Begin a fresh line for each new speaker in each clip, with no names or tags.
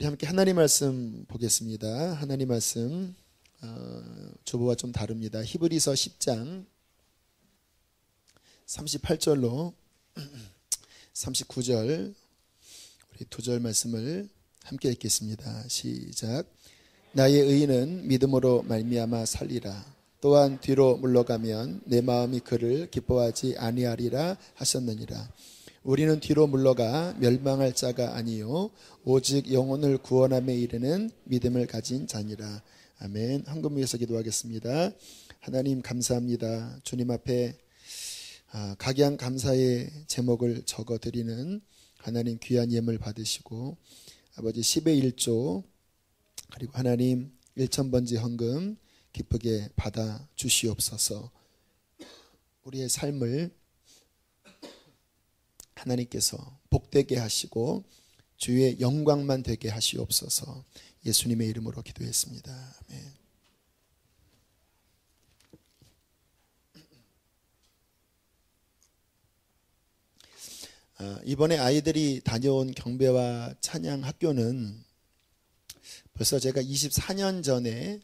우리 함께 하나님 말씀 보겠습니다. 하나님 말씀 주보와 좀 다릅니다. 히브리서 10장 38절로 39절 우리 두 절 말씀을 함께 읽겠습니다. 시작. 나의 의인은 믿음으로 말미암아 살리라. 또한 뒤로 물러가면 내 마음이 그를 기뻐하지 아니하리라 하셨느니라. 우리는 뒤로 물러가 멸망할 자가 아니요 오직 영혼을 구원함에 이르는 믿음을 가진 자니라. 아멘. 한국문에서 기도하겠습니다. 하나님 감사합니다. 주님 앞에 각양 감사의 제목을 적어드리는 하나님 귀한 예물 받으시고 아버지 10의 1조 그리고 하나님 1,000번지 헌금 기쁘게 받아 주시옵소서. 우리의 삶을 하나님께서 복되게 하시고 주의 영광만 되게 하시옵소서. 예수님의 이름으로 기도했습니다. 아멘. 이번에 아이들이 다녀온 경배와 찬양 학교는 벌써 제가 24년 전에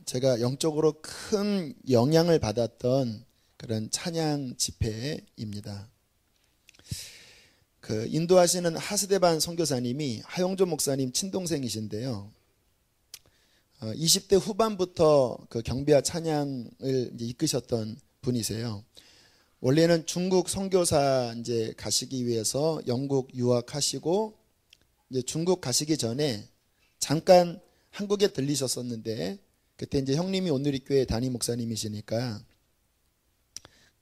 제가 영적으로 큰 영향을 받았던 그런 찬양 집회입니다. 그 인도하시는 하스데반 선교사님이 하용조 목사님 친동생이신데요. 20대 후반부터 그 경배와 찬양을 이제 이끄셨던 분이세요. 원래는 중국 선교사 이제 가시기 위해서 영국 유학하시고 이제 중국 가시기 전에 잠깐 한국에 들리셨었는데 그때 이제 형님이 온누리교회 담임 목사님이시니까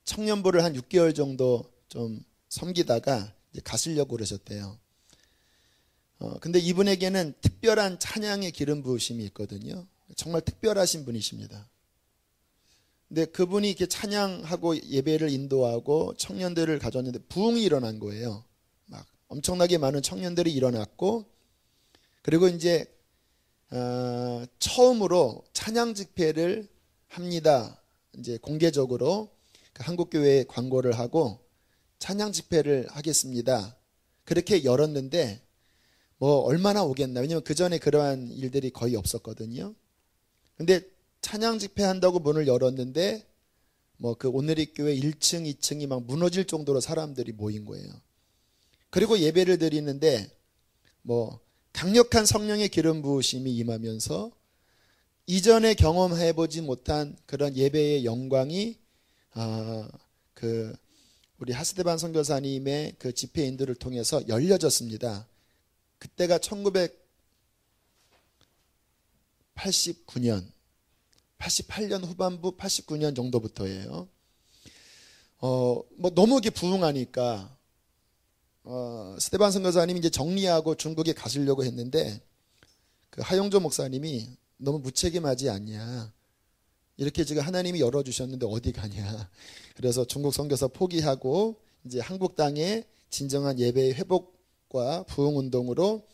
청년부를 한 6개월 정도 좀 섬기다가 이제 가시려고 그러셨대요. 근데 이분에게는 특별한 찬양의 기름 부으심이 있거든요. 정말 특별하신 분이십니다. 근데 그분이 이렇게 찬양하고 예배를 인도하고 청년들을 가졌는데 부흥이 일어난 거예요. 막 엄청나게 많은 청년들이 일어났고 그리고 이제 처음으로 찬양 집회를 합니다. 이제 공개적으로 한국교회에 광고를 하고 찬양 집회를 하겠습니다. 그렇게 열었는데 뭐 얼마나 오겠나. 왜냐면 그 전에 그러한 일들이 거의 없었거든요. 근데 찬양 집회 한다고 문을 열었는데 뭐 그 온누리교회 1층, 2층이 막 무너질 정도로 사람들이 모인 거예요. 그리고 예배를 드리는데 뭐 강력한 성령의 기름 부으심이 임하면서 이전에 경험해보지 못한 그런 예배의 영광이 우리 하스데반 선교사님의 그 집회 인도를 통해서 열려졌습니다. 그때가 1989년, 88년 후반부 89년 정도부터예요. 뭐 너무 이게 부흥하니까 스데반 선교사님이 이제 정리하고 중국에 가시려고 했는데 그 하용조 목사님이 너무 무책임하지 않냐. 이렇게 지금 하나님이 열어주셨는데 어디 가냐. 그래서 중국 선교사 포기하고 이제 한국 땅에 진정한 예배의 회복과 부흥 운동으로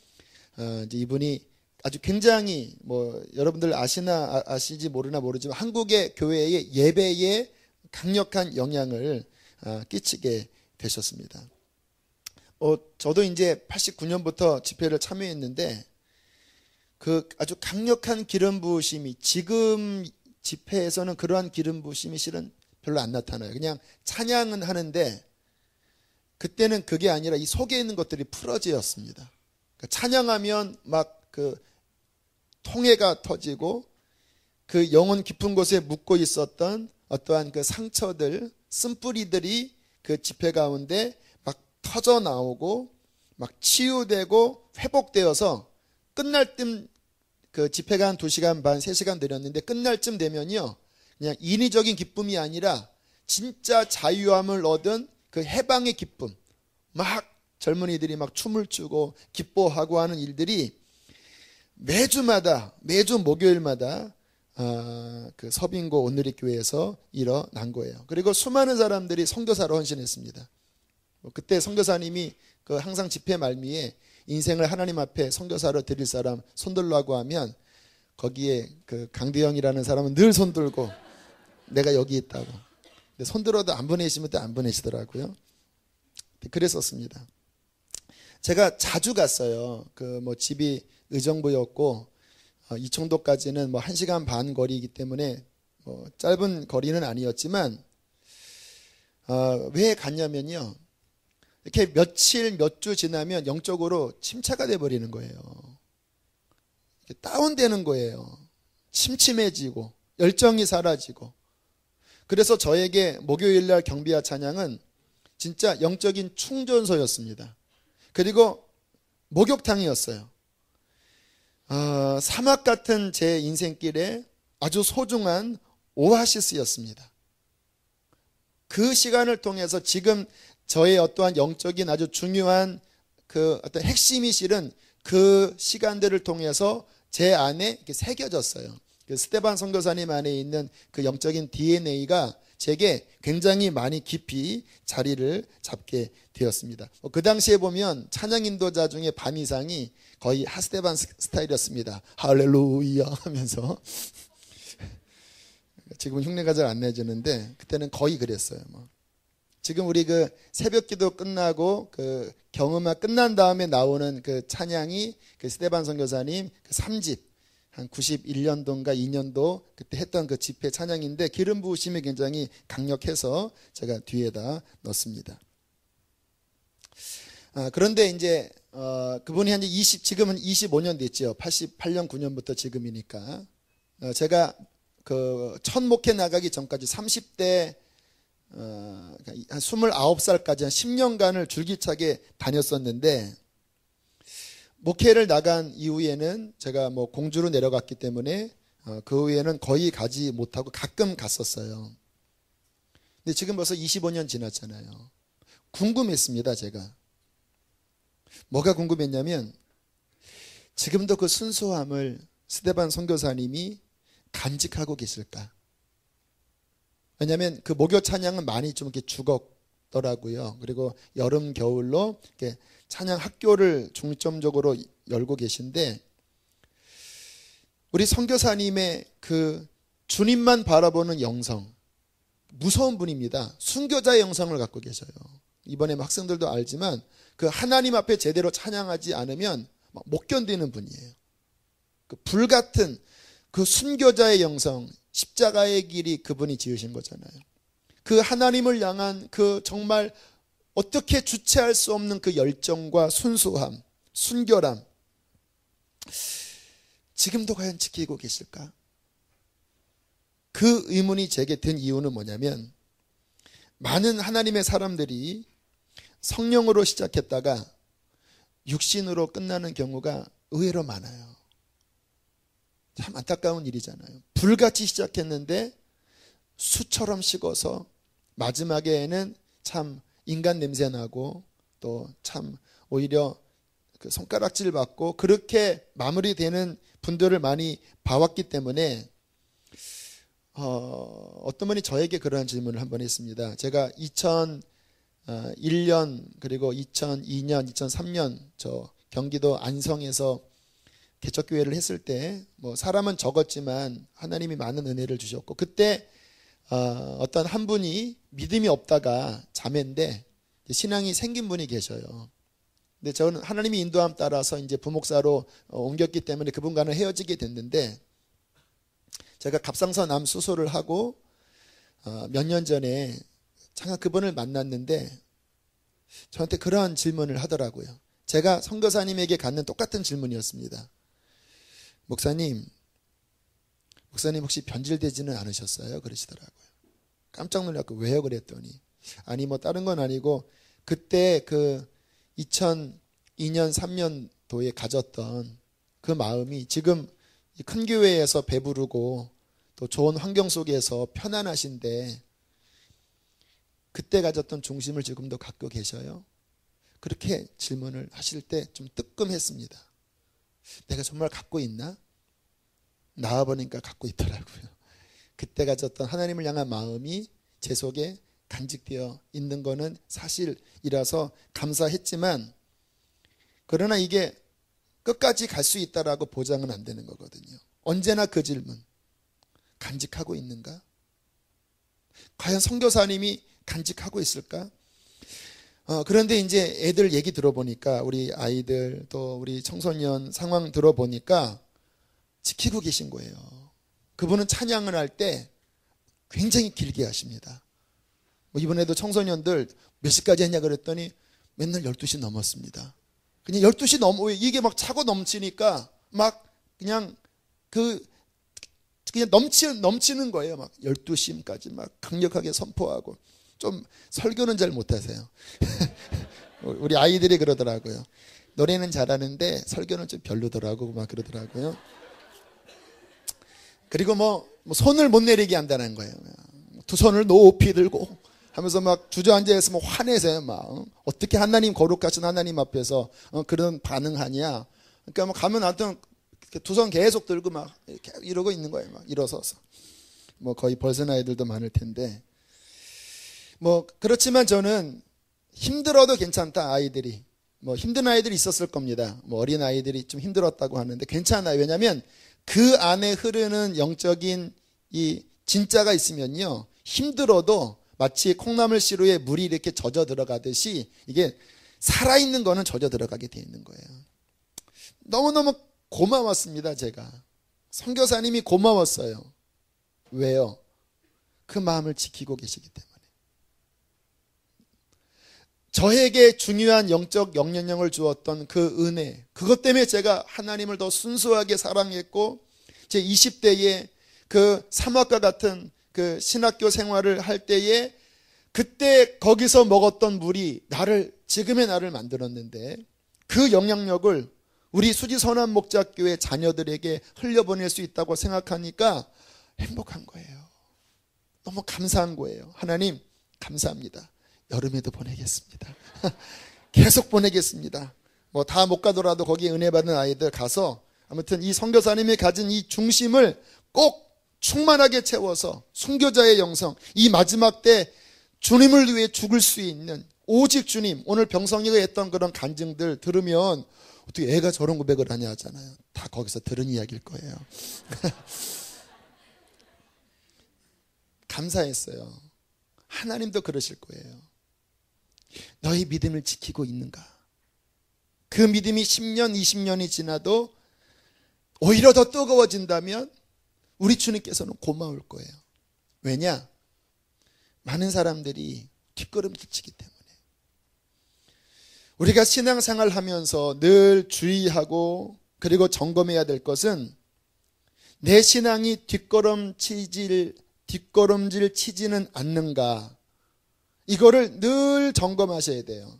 이제 이분이 아주 굉장히 뭐 여러분들 아시나 아시지 모르지만 한국의 교회의 예배에 강력한 영향을 끼치게 되셨습니다. 저도 이제 89년부터 집회를 참여했는데 그 아주 강력한 기름 부으심이 지금 집회에서는 그러한 기름 부으심이 실은 별로 안 나타나요. 그냥 찬양은 하는데 그때는 그게 아니라 이 속에 있는 것들이 풀어지었습니다. 그러니까 찬양하면 막 그 통해가 터지고 그 영혼 깊은 곳에 묻고 있었던 어떠한 그 상처들, 쓴뿌리들이 그 집회 가운데 막 터져 나오고 막 치유되고 회복되어서 끝날 쯤 그 집회가 한 2시간 반, 3시간 되렸는데 끝날 쯤 되면요. 그냥 인위적인 기쁨이 아니라 진짜 자유함을 얻은 그 해방의 기쁨. 막 젊은이들이 막 춤을 추고 기뻐하고 하는 일들이 매주 목요일마다 그 서빙고 온누리교회에서 일어난 거예요. 그리고 수많은 사람들이 선교사로 헌신했습니다. 그때 선교사님이 그 항상 집회 말미에 인생을 하나님 앞에 선교사로 드릴 사람 손들라고 하면 거기에 그 강대영이라는 사람은 늘 손들고 내가 여기 있다고. 근데 손들어도 안 보내시면 또 안 보내시더라고요. 그랬었습니다. 제가 자주 갔어요. 집이 의정부였고 이청도까지는 1시간 반 거리이기 때문에 짧은 거리는 아니었지만 왜 갔냐면요. 이렇게 며칠 몇 주 지나면 영적으로 침체가 돼 버리는 거예요. 다운되는 거예요. 침침해지고 열정이 사라지고. 그래서 저에게 목요일날 경비와 찬양은 진짜 영적인 충전소였습니다. 그리고 목욕탕이었어요. 사막 같은 제 인생길에 아주 소중한 오아시스였습니다. 그 시간을 통해서 지금 저의 어떠한 영적인 아주 중요한 그 어떤 핵심이 실은 그 시간들을 통해서 제 안에 이렇게 새겨졌어요. 그 스데반 선교사님 안에 있는 그 영적인 DNA가 제게 굉장히 많이 깊이 자리를 잡게 되었습니다. 그 당시에 보면 찬양 인도자 중에 반 이상이 거의 하스데반 스타일이었습니다. 할렐루야 하면서. 지금은 흉내가 잘 안 내주는데 그때는 거의 그랬어요. 지금 우리 그 새벽 기도 끝나고 그 경음악 끝난 다음에 나오는 그 찬양이 그 스데반 선교사님 그 3집 한 91년도인가 2년도 그때 했던 그 집회 찬양인데 기름 부으심이 굉장히 강력해서 제가 뒤에다 넣습니다. 그런데 이제 그분이 한 지금은 25년 됐죠. 88년 9년부터 지금이니까 제가 그 첫 목회 나가기 전까지 30대 한 29살까지 한 10년간을 줄기차게 다녔었는데 목회를 나간 이후에는 제가 공주로 내려갔기 때문에 그 후에는 거의 가지 못하고 가끔 갔었어요. 근데 지금 벌써 25년 지났잖아요. 궁금했습니다, 제가. 뭐가 궁금했냐면 지금도 그 순수함을 스데반 선교사님이 간직하고 계실까? 왜냐하면 그 목요 찬양은 많이 좀 이렇게 죽었더라고요. 그리고 여름 겨울로 이렇게 찬양 학교를 중점적으로 열고 계신데 우리 선교사님의 그 주님만 바라보는 영성 무서운 분입니다. 순교자의 영성을 갖고 계셔요. 이번에 학생들도 알지만 그 하나님 앞에 제대로 찬양하지 않으면 못 견디는 분이에요. 그 불같은 그 순교자의 영성, 십자가의 길이 그분이 지으신 거잖아요. 그 하나님을 향한 그 정말 어떻게 주체할 수 없는 그 열정과 순수함, 순결함 지금도 과연 지키고 계실까? 그 의문이 제게 든 이유는 뭐냐면 많은 하나님의 사람들이 성령으로 시작했다가 육신으로 끝나는 경우가 의외로 많아요. 참 안타까운 일이잖아요. 불같이 시작했는데 수처럼 식어서 마지막에는 참 인간 냄새 나고 또 참 오히려 그 손가락질 받고 그렇게 마무리되는 분들을 많이 봐왔기 때문에 어떤 분이 저에게 그러한 질문을 한번 했습니다. 제가 2001년 그리고 2002년, 2003년 저 경기도 안성에서 개척교회를 했을 때 사람은 적었지만 하나님이 많은 은혜를 주셨고 그때 어떤 한 분이 믿음이 없다가 자매인데 신앙이 생긴 분이 계셔요. 근데 저는 하나님이 인도함 따라서 이제 부목사로 옮겼기 때문에 그분과는 헤어지게 됐는데 제가 갑상선 암 수술을 하고 몇 년 전에 잠깐 그분을 만났는데 저한테 그러한 질문을 하더라고요. 제가 선교사님에게 갖는 똑같은 질문이었습니다. 목사님 혹시 변질되지는 않으셨어요? 그러시더라고요. 깜짝 놀랐고 왜요? 그랬더니 아니 다른 건 아니고 그때 그 2002년 3년도에 가졌던 그 마음이 지금 큰 교회에서 배부르고 또 좋은 환경 속에서 편안하신데 그때 가졌던 중심을 지금도 갖고 계셔요? 그렇게 질문을 하실 때 좀 뜨끔했습니다. 내가 정말 갖고 있나? 나와보니까 갖고 있더라고요. 그때 가졌던 하나님을 향한 마음이 제 속에 간직되어 있는 거는 사실이라서 감사했지만 그러나 이게 끝까지 갈 수 있다라고 보장은 안 되는 거거든요. 언제나 그 질문 간직하고 있는가? 과연 선교사님이 간직하고 있을까? 그런데 이제 애들 얘기 들어보니까, 우리 아이들 또 우리 청소년 상황 들어보니까 지키고 계신 거예요. 그분은 찬양을 할 때 굉장히 길게 하십니다. 뭐 이번에도 청소년들 몇 시까지 했냐 그랬더니 맨날 12시 넘었습니다. 그냥 12시 넘어, 이게 막 차고 넘치니까 막 그냥 그냥 넘치는 거예요. 막 12시까지 막 강력하게 선포하고. 좀 설교는 잘 못하세요. 우리 아이들이 그러더라고요. 노래는 잘하는데 설교는 좀 별로더라고 막 그러더라고요. 그리고 뭐 손을 못 내리게 한다는 거예요. 두 손을 높이 들고 하면서 막 주저앉아 있으면 화내세요. 막 어떻게 하나님, 거룩하신 하나님 앞에서 그런 반응하냐. 그러니까 뭐 가면 하여튼 두 손 계속 들고 막 이렇게 이러고 있는 거예요. 막 일어서서. 뭐 거의 벌선 아이들도 많을 텐데. 뭐 그렇지만 저는 힘들어도 괜찮다. 아이들이 뭐 힘든 아이들이 있었을 겁니다. 뭐 어린 아이들이 좀 힘들었다고 하는데 괜찮아요. 왜냐하면 그 안에 흐르는 영적인 이 진짜가 있으면요, 힘들어도 마치 콩나물 시루에 물이 이렇게 젖어 들어가듯이 이게 살아있는 거는 젖어 들어가게 돼 있는 거예요. 너무너무 고마웠습니다. 제가 선교사님이 고마웠어요. 왜요? 그 마음을 지키고 계시기 때문에. 저에게 중요한 영적 영향력을 주었던 그 은혜, 그것 때문에 제가 하나님을 더 순수하게 사랑했고, 제 20대에 그 사막과 같은 그 신학교 생활을 할 때에 그때 거기서 먹었던 물이 지금의 나를 만들었는데, 그 영향력을 우리 수지선한 목자교회 자녀들에게 흘려보낼 수 있다고 생각하니까 행복한 거예요. 너무 감사한 거예요. 하나님 감사합니다. 여름에도 보내겠습니다. 계속 보내겠습니다. 뭐 다 못 가더라도 거기에 은혜 받은 아이들 가서 아무튼 이 선교사님이 가진 이 중심을 꼭 충만하게 채워서 순교자의 영성, 이 마지막 때 주님을 위해 죽을 수 있는 오직 주님, 오늘 병성이가 했던 그런 간증들 들으면 어떻게 애가 저런 고백을 하냐 하잖아요. 다 거기서 들은 이야기일 거예요. 감사했어요. 하나님도 그러실 거예요. 너희 믿음을 지키고 있는가? 그 믿음이 10년, 20년이 지나도 오히려 더 뜨거워진다면 우리 주님께서는 고마울 거예요. 왜냐? 많은 사람들이 뒷걸음질 치기 때문에. 우리가 신앙생활 하면서 늘 주의하고 그리고 점검해야 될 것은 내 신앙이 뒷걸음질 치지는 않는가, 이거를 늘 점검하셔야 돼요.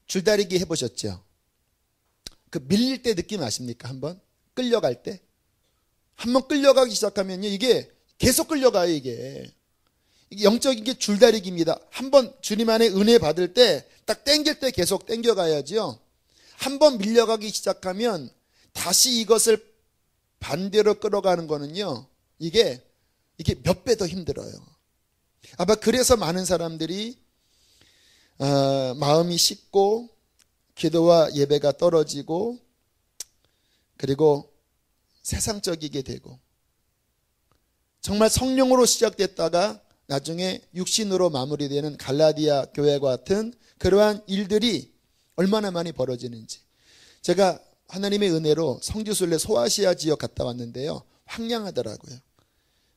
줄다리기 해보셨죠? 그 밀릴 때 느낌 아십니까? 한번 끌려갈 때 한번 끌려가기 시작하면요, 이게 계속 끌려가요. 이게 영적인 게 줄다리기입니다. 한번 주님 안에 은혜 받을 때 딱 땡길 때 계속 땡겨가야죠. 한번 밀려가기 시작하면 다시 이것을 반대로 끌어가는 거는요, 이게 몇 배 더 힘들어요. 아마 그래서 많은 사람들이 마음이 식고 기도와 예배가 떨어지고 그리고 세상적이게 되고, 정말 성령으로 시작됐다가 나중에 육신으로 마무리되는 갈라디아 교회와 같은 그러한 일들이 얼마나 많이 벌어지는지. 제가 하나님의 은혜로 성지순례 소아시아 지역 갔다 왔는데요, 황량하더라고요.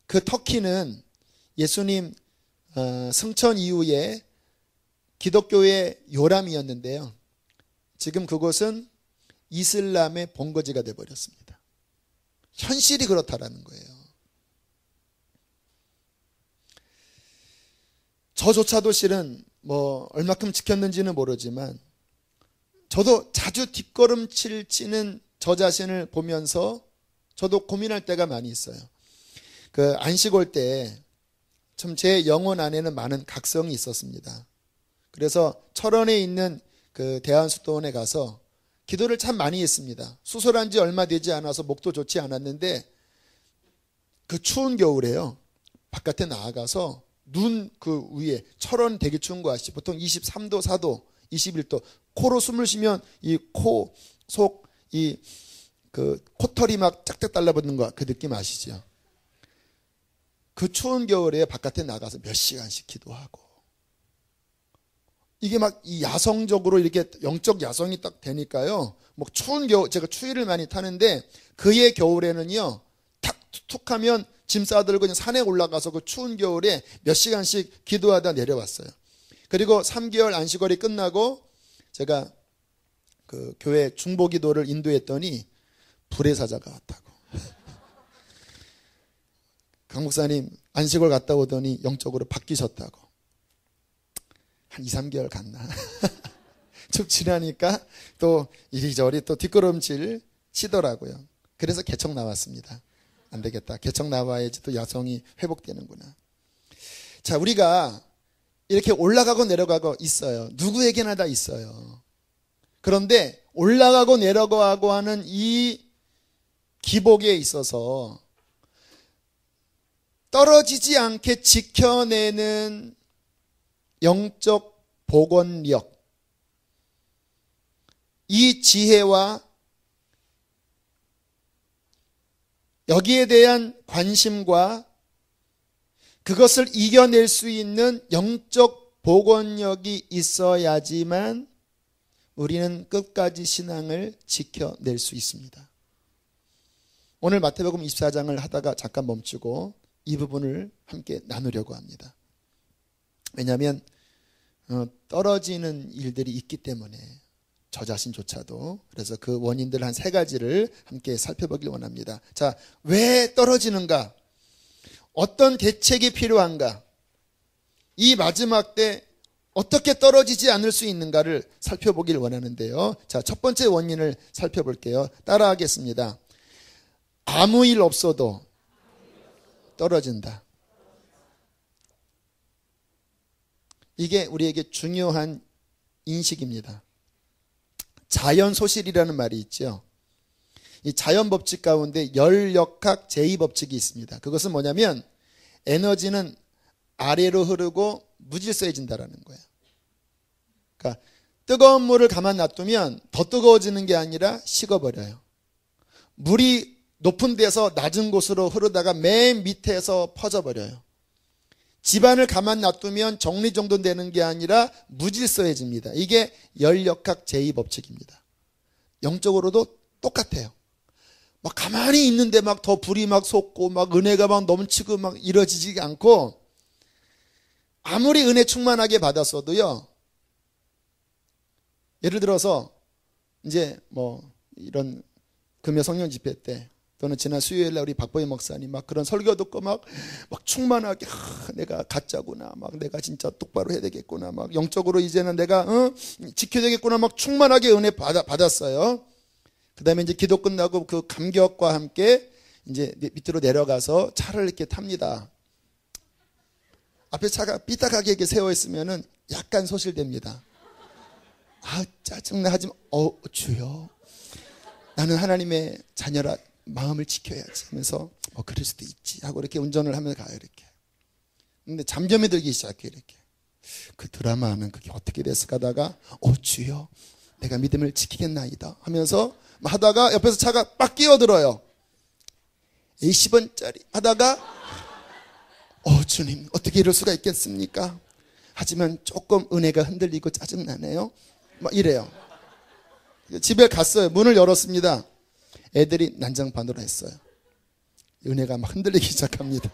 그 터키는 예수님 승천 이후에 기독교의 요람이었는데요, 지금 그곳은 이슬람의 본거지가 되어버렸습니다. 현실이 그렇다라는 거예요. 저조차도 실은 뭐 얼마큼 지켰는지는 모르지만 저도 자주 뒷걸음질 치는 저 자신을 보면서 저도 고민할 때가 많이 있어요. 그 안식 올 때 참 제 영혼 안에는 많은 각성이 있었습니다. 그래서 철원에 있는 그 대한수도원에 가서 기도를 참 많이 했습니다. 수술한 지 얼마 되지 않아서 목도 좋지 않았는데 그 추운 겨울에요, 바깥에 나아가서 눈 그 위에, 철원 되게 추운 거 아시죠? 보통 23도, 4도, 21도. 코로 숨을 쉬면 이 코, 속, 그 코털이 막 짝짝 달라붙는 거, 그 느낌 아시죠? 그 추운 겨울에 바깥에 나가서 몇 시간씩 기도하고 이게 막 이 야성적으로 이렇게 영적 야성이 딱 되니까요. 뭐 추운 겨울, 제가 추위를 많이 타는데 그해 겨울에는요, 탁 하면 짐 싸들고 그냥 산에 올라가서 그 추운 겨울에 몇 시간씩 기도하다 내려왔어요. 그리고 3개월 안식월이 끝나고 제가 그 교회 중보 기도를 인도했더니 불의 사자가 왔다고. 강 목사님 안식월 갔다 오더니 영적으로 바뀌셨다고. 한 2, 3개월 갔나. 쭉 지나니까 또 이리저리 또 뒷걸음질 치더라고요. 그래서 개척 나왔습니다. 안 되겠다. 개척 나와야지 또 야성이 회복되는구나. 자, 우리가 이렇게 올라가고 내려가고 있어요. 누구에게나 다 있어요. 그런데 올라가고 내려가고 하는 이 기복에 있어서 떨어지지 않게 지켜내는 영적 복원력, 이 지혜와 여기에 대한 관심과 그것을 이겨낼 수 있는 영적 복원력이 있어야지만 우리는 끝까지 신앙을 지켜낼 수 있습니다. 오늘 마태복음 24장을 하다가 잠깐 멈추고 이 부분을 함께 나누려고 합니다. 왜냐하면 떨어지는 일들이 있기 때문에 저 자신조차도. 그래서 그 원인들 한 3가지를 함께 살펴보길 원합니다. 자, 왜 떨어지는가? 어떤 대책이 필요한가? 이 마지막 때 어떻게 떨어지지 않을 수 있는가를 살펴보길 원하는데요. 자, 첫 번째 원인을 살펴볼게요. 따라하겠습니다. 아무 일 없어도 떨어진다. 이게 우리에게 중요한 인식입니다. 자연소실이라는 말이 있죠. 이 자연법칙 가운데 열역학 제2법칙이 있습니다. 그것은 뭐냐면 에너지는 아래로 흐르고 무질서해진다라는 거예요. 그러니까 뜨거운 물을 가만 놔두면 더 뜨거워지는 게 아니라 식어버려요. 물이 높은 데서 낮은 곳으로 흐르다가 맨 밑에서 퍼져버려요. 집안을 가만 놔두면 정리정돈되는 게 아니라 무질서해집니다. 이게 열역학 제2법칙입니다. 영적으로도 똑같아요. 막 가만히 있는데 막 더 불이 막 솟고 막 은혜가 막 넘치고 막 이루어지지 않고, 아무리 은혜 충만하게 받았어도요, 예를 들어서 이제 뭐 이런 금요 성령 집회 때 또는 지난 수요일날 우리 박보희 목사님 막 그런 설교 듣고 막 충만하게 내가 가짜구나, 막 내가 진짜 똑바로 해야 되겠구나, 막 영적으로 이제는 내가 지켜야 되겠구나, 막 충만하게 은혜 받았어요. 그 다음에 이제 기도 끝나고 그 감격과 함께 이제 밑으로 내려가서 차를 이렇게 탑니다. 앞에 차가 삐딱하게 이렇게 세워 있으면은 약간 소실됩니다. 아, 짜증나. 하지만 주여, 나는 하나님의 자녀라 마음을 지켜야지 하면서 그럴 수도 있지 하고 이렇게 운전을 하면서 가요. 이렇게. 근데 잠잠이 들기 시작해. 이렇게 그 드라마 하면 그게 어떻게 됐을까 하다가 주여, 내가 믿음을 지키겠나이다 하면서 하다가 옆에서 차가 빡 끼어들어요. 20원짜리 하다가 주님, 어떻게 이럴 수가 있겠습니까? 하지만 조금 은혜가 흔들리고 짜증나네요. 막 이래요. 집에 갔어요. 문을 열었습니다. 애들이 난장판으로 했어요. 은혜가 막 흔들리기 시작합니다.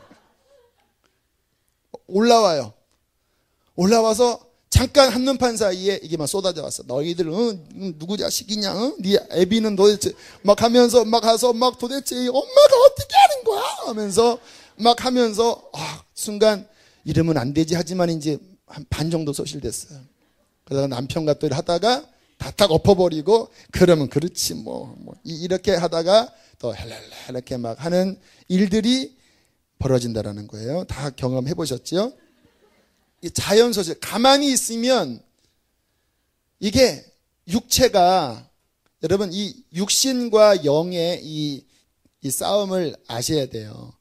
올라와서 잠깐 한눈판 사이에 이게 막 쏟아져 왔어. 너희들 누구 자식이냐? 네 애비는 도대체 막 하면서 막 가서 막 도대체 엄마가 어떻게 하는 거야? 하면서 막 하면서 순간 이러면 안 되지 하지만 이제 한 반 정도 소실됐어요. 그러다가 남편과 또 하다가 다 엎어버리고 그러면 그렇지 뭐 이렇게 하다가 또 이렇게 막 하는 일들이 벌어진다라는 거예요. 다 경험해 보셨죠? 자연소실, 가만히 있으면 이게 육체가, 여러분 이 육신과 영의 이 싸움을 아셔야 돼요.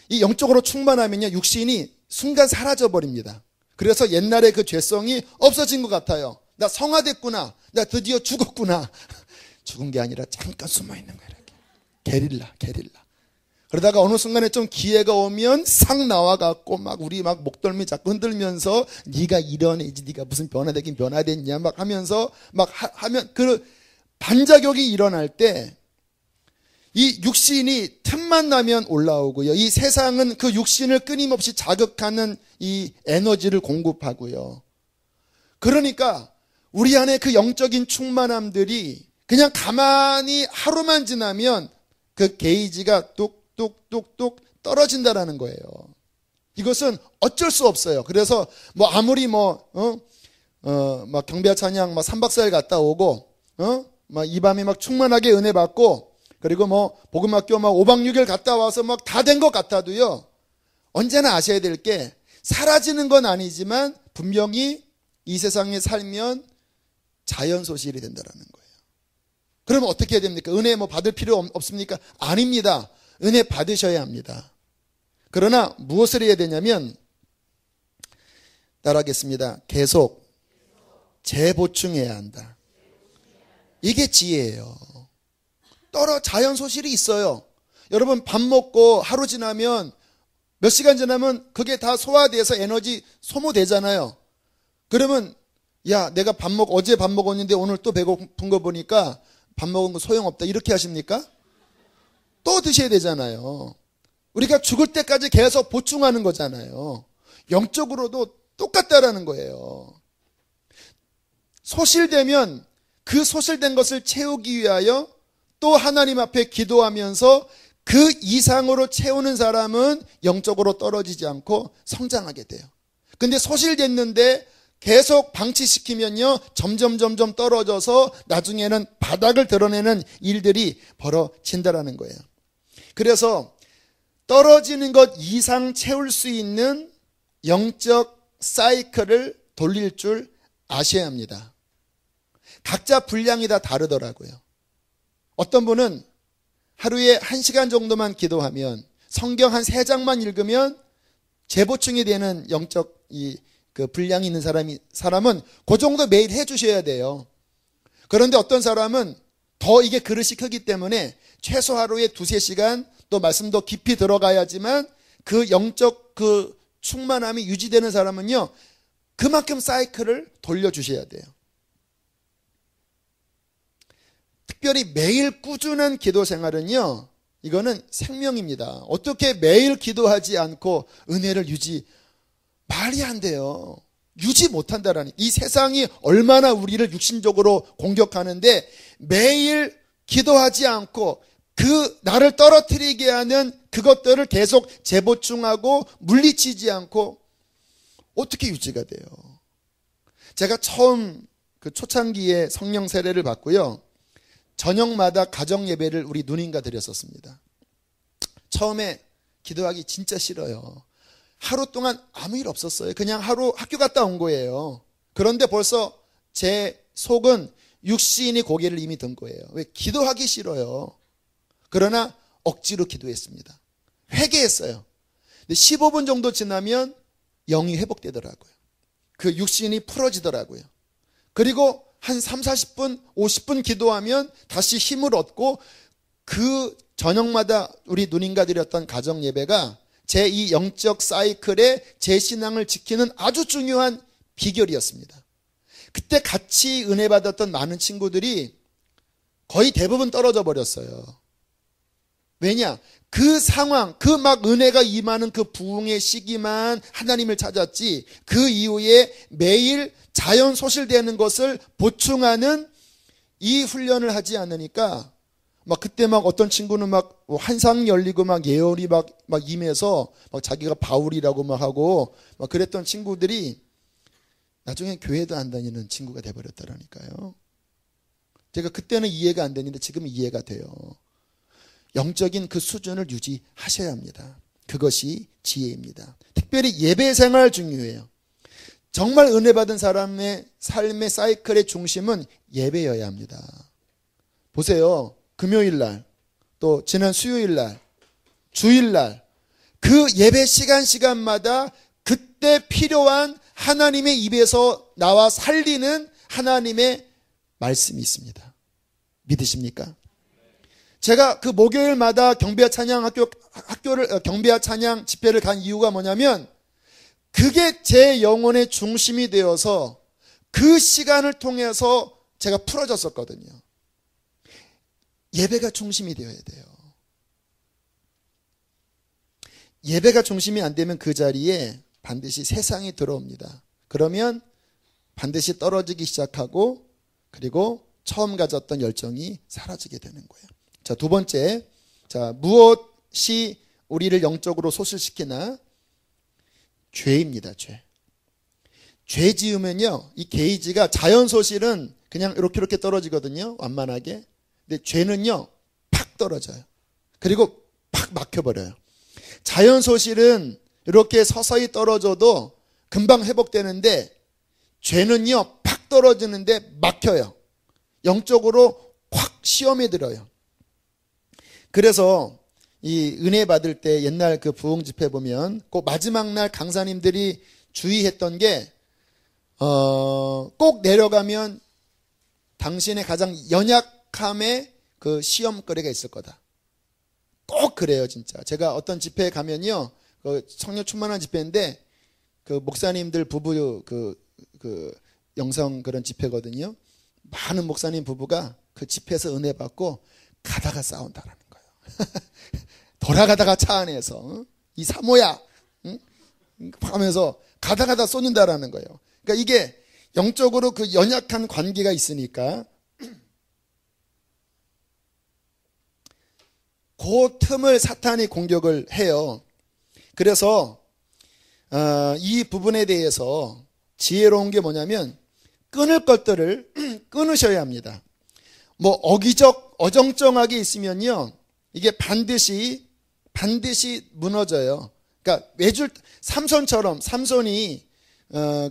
이 영적으로 충만하면요 육신이 순간 사라져 버립니다. 그래서 옛날에 그 죄성이 없어진 것 같아요. 나 성화됐구나, 나 드디어 죽었구나. 죽은 게 아니라 잠깐 숨어 있는 거예요. 이렇게 게릴라. 그러다가 어느 순간에 좀 기회가 오면 싹 나와갖고 막 우리 막 목덜미 잡고 흔들면서 네가 이런 애지, 네가 무슨 변화되긴 변화됐냐 막 하면서 막 하면 그 반작용이 일어날 때 이 육신이 틈만 나면 올라오고요. 이 세상은 그 육신을 끊임없이 자극하는 이 에너지를 공급하고요. 그러니까 우리 안에 그 영적인 충만함들이 그냥 가만히 하루만 지나면 그 게이지가 뚝뚝뚝뚝 떨어진다라는 거예요. 이것은 어쩔 수 없어요. 그래서 뭐 아무리 막 경배와 찬양 막 3박 4일 갔다 오고 막 이 밤에 막 충만하게 은혜 받고 그리고 뭐 복음학교 막 5박 6일 갔다 와서 막 다 된 것 같아도요. 언제나 아셔야 될 게 사라지는 건 아니지만 분명히 이 세상에 살면 자연 소실이 된다라는 거예요. 그러면 어떻게 해야 됩니까? 은혜 뭐 받을 필요 없습니까? 아닙니다. 은혜 받으셔야 합니다. 그러나 무엇을 해야 되냐면 따라하겠습니다. 계속 재보충해야 한다. 이게 지혜예요. 자연 소실이 있어요. 여러분 밥 먹고 하루 지나면 몇 시간 지나면 그게 다 소화돼서 에너지 소모되잖아요. 그러면 야 내가 어제 밥 먹었는데 오늘 또 배고픈 거 보니까 밥 먹은 거 소용없다 이렇게 하십니까? 또 드셔야 되잖아요. 우리가 죽을 때까지 계속 보충하는 거잖아요. 영적으로도 똑같다라는 거예요. 소실되면 그 소실된 것을 채우기 위하여 또 하나님 앞에 기도하면서 그 이상으로 채우는 사람은 영적으로 떨어지지 않고 성장하게 돼요. 근데 소실됐는데 계속 방치시키면요 점점 떨어져서 나중에는 바닥을 드러내는 일들이 벌어진다라는 거예요. 그래서 떨어지는 것 이상 채울 수 있는 영적 사이클을 돌릴 줄 아셔야 합니다. 각자 분량이 다 다르더라고요. 어떤 분은 하루에 1시간 정도만 기도하면 성경 한 3장만 읽으면 재보충이 되는 영적 그 분량이 있는 사람은 그 정도 매일 해주셔야 돼요. 그런데 어떤 사람은 더 이게 그릇이 크기 때문에 최소 하루에 2-3시간 또 말씀도 깊이 들어가야지만 그 영적 그 충만함이 유지되는 사람은요 그만큼 사이클을 돌려주셔야 돼요. 특별히 매일 꾸준한 기도 생활은요 이거는 생명입니다. 어떻게 매일 기도하지 않고 은혜를 말이 안 돼요. 유지 못한다라니. 이 세상이 얼마나 우리를 육신적으로 공격하는데 매일 기도하지 않고 그 나를 떨어뜨리게 하는 그것들을 계속 재보충하고 물리치지 않고 어떻게 유지가 돼요? 제가 처음 그 초창기에 성령 세례를 받고요. 저녁마다 가정 예배를 우리 누님과 드렸었습니다. 처음에 기도하기 진짜 싫어요. 하루 동안 아무 일 없었어요. 그냥 하루 학교 갔다 온 거예요. 그런데 벌써 제 속은 육신이 고개를 이미 든 거예요. 왜? 기도하기 싫어요. 그러나 억지로 기도했습니다. 회개했어요. 근데 15분 정도 지나면 영이 회복되더라고요. 그 육신이 풀어지더라고요. 그리고 한 30-40분, 50분 기도하면 다시 힘을 얻고 그 저녁마다 우리 누님과 드렸던 가정 예배가 제 이 영적 사이클에 제 신앙을 지키는 아주 중요한 비결이었습니다. 그때 같이 은혜 받았던 많은 친구들이 거의 대부분 떨어져 버렸어요. 왜냐? 그 상황, 그 막 은혜가 임하는 그 부흥의 시기만 하나님을 찾았지 그 이후에 매일 자연 소실되는 것을 보충하는 이 훈련을 하지 않으니까 막 그때 막 어떤 친구는 막 환상 열리고 막 예언이 막 임해서 막 자기가 바울이라고 막 하고 막 그랬던 친구들이 나중에 교회도 안 다니는 친구가 돼버렸다라니까요. 제가 그때는 이해가 안 됐는데 지금은 이해가 돼요. 영적인 그 수준을 유지하셔야 합니다. 그것이 지혜입니다. 특별히 예배 생활 중요해요. 정말 은혜 받은 사람의 삶의 사이클의 중심은 예배여야 합니다. 보세요. 금요일날, 또 지난 수요일날, 주일날 그 예배 시간마다 그때 필요한 하나님의 입에서 나와 살리는 하나님의 말씀이 있습니다. 믿으십니까? 제가 그 목요일마다 경배와 찬양 경배와 찬양 집회를 간 이유가 뭐냐면, 그게 제 영혼의 중심이 되어서 그 시간을 통해서 제가 풀어졌었거든요. 예배가 중심이 되어야 돼요. 예배가 중심이 안 되면 그 자리에 반드시 세상이 들어옵니다. 그러면 반드시 떨어지기 시작하고, 그리고 처음 가졌던 열정이 사라지게 되는 거예요. 자, 두 번째. 자, 무엇이 우리를 영적으로 소실시키나? 죄입니다, 죄. 죄 지으면요, 이 게이지가, 자연 소실은 그냥 이렇게 떨어지거든요, 완만하게. 근데 죄는요, 팍 떨어져요. 그리고 팍 막혀버려요. 자연 소실은 이렇게 서서히 떨어져도 금방 회복되는데, 죄는요, 팍 떨어지는데 막혀요. 영적으로 확 시험에 들어요. 그래서 이 은혜 받을 때 옛날 그 부흥 집회 보면 꼭 마지막 날 강사님들이 주의했던 게, 꼭 내려가면 당신의 가장 연약함의 그 시험거리가 있을 거다. 꼭 그래요, 진짜. 제가 어떤 집회에 가면요, 그 청년 충만한 집회인데, 그 목사님들 부부 그 영성 그런 집회거든요. 많은 목사님 부부가 그 집회에서 은혜 받고 가다가 싸운다라는 거예요. 돌아가다가 차 안에서 이 사모야, 응? 하면서 가다가다 쏘는다라는 거예요. 그러니까 이게 영적으로 그 연약한 관계가 있으니까 그 틈을 사탄이 공격을 해요. 그래서 이 부분에 대해서 지혜로운 게 뭐냐면, 끊을 것들을 끊으셔야 합니다. 뭐 어정쩡하게 있으면요, 이게 반드시 무너져요. 그러니까 삼손처럼, 삼손이